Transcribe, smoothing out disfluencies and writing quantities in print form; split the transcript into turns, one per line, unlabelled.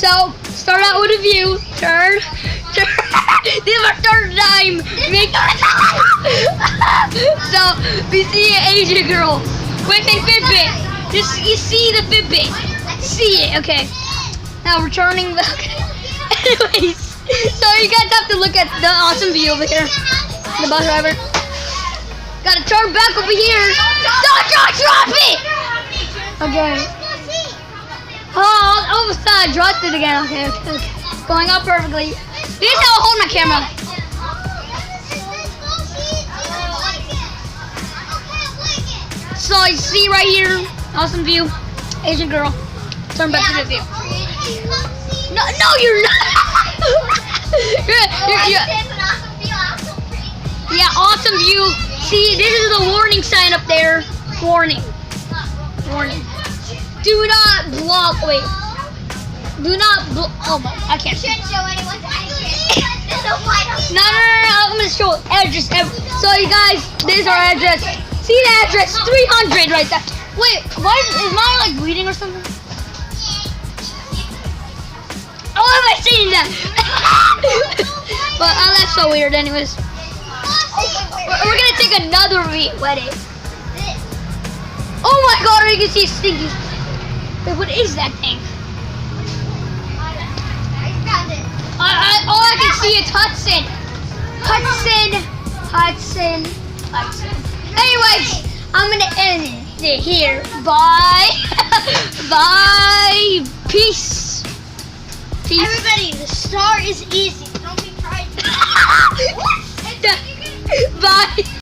So start out with a view. Turn. This is our third time. So we see an Asian girl with a Fitbit. Just you see the Fitbit. See it. Okay. Now returning back. Anyways, so you guys have to look at the awesome view over here. The bus driver. Gotta turn back over here. Don't drop it! Okay. Oh, almost dropped it again. Okay. Going up perfectly. This is how I hold my camera. So you see right here, awesome view, Asian girl. Turn back to the view. No, you're not. Yeah, awesome view. See, this is the warning sign up there. Warning. Do not block. Wait. Do not block. Oh my! I can't.
Shouldn't show anyone.
No. I'm gonna show address. So you guys, this is our address. See the address? 300 right there. Wait, why is mine like bleeding or something? Oh, am I seeing that? But that's so weird. Anyways, we're gonna take another wedding. Oh my God! You can see stinky. Wait, what is that thing? All I can see is Hudson. Anyways, I'm gonna end it here. Bye. Bye. Peace.
Everybody, the star is easy. Don't be trying.
Bye.